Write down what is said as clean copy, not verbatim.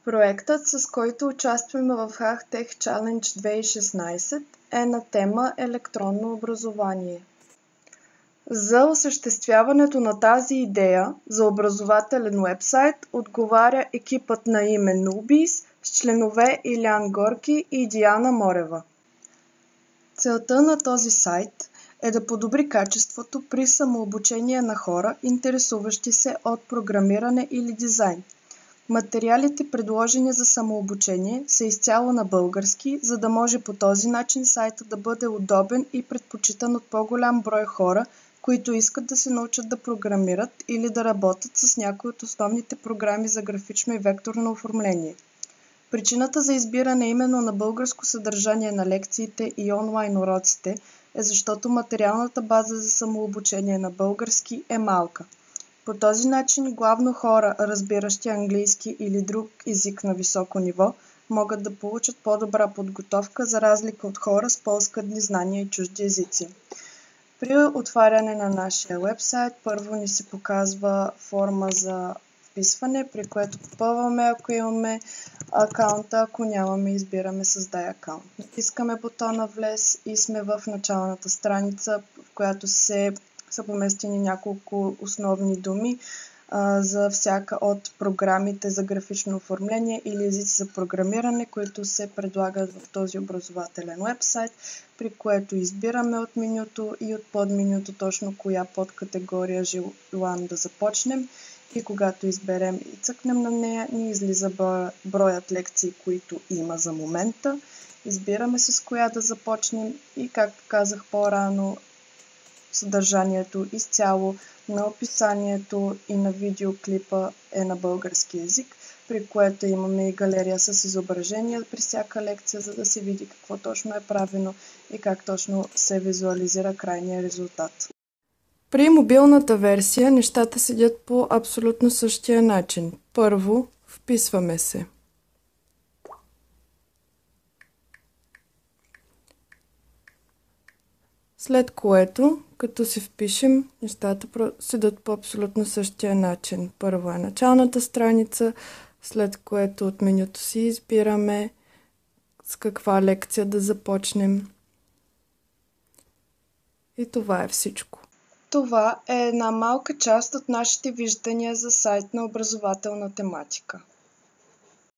Проектът, с който участваме в HackTech Challenge 2016, е на тема електронно образование. За осъществяването на тази идея за образователен уебсайт отговаря екипът на име Nubis с членове Илян Горки и Диана Морева. Целта на този сайт е да подобри качеството при самообучение на хора, интересуващи се от програмиране или дизайн. Материалите, предложени за самообучение, са изцяло на български, за да може по този начин сайтът да бъде удобен и предпочитан от по-голям брой хора, които искат да се научат да програмират или да работят с някои от основните програми за графично и векторно оформление. Причината за избиране именно на българско съдържание на лекциите и онлайн уроците е защото материалната база за самообучение на български е малка. По този начин главно хора, разбиращи английски или друг език на високо ниво, могат да получат по-добра подготовка за разлика от хора с по-скъдни знания и чужди езици. При отваряне на нашия уебсайт първо ни се показва форма за вписване, при което попълваме, ако имаме акаунта, ако нямаме, избираме създай акаунт. Натискаме бутона влез и сме в началната страница, в която са поместени няколко основни думи за всяка от програмите за графично оформление или езици за програмиране, които се предлагат в този образователен уебсайт, при което избираме от менюто и от подменюто точно коя подкатегория желаем да започнем. И когато изберем и цъкнем на нея, ни излиза броят лекции, които има за момента. Избираме с коя да започнем и, както казах по-рано, съдържанието изцяло на описанието и на видеоклипа е на български език, при което имаме и галерия с изображения при всяка лекция, за да се види какво точно е правено и как точно се визуализира крайния резултат. При мобилната версия нещата седят по абсолютно същия начин. Първо, вписваме се. След което, като се впишем, нещата седят по абсолютно същия начин. Първо е началната страница, след което от менюто си избираме с каква лекция да започнем. И това е всичко. Това е една малка част от нашите виждания за сайт на образователна тематика.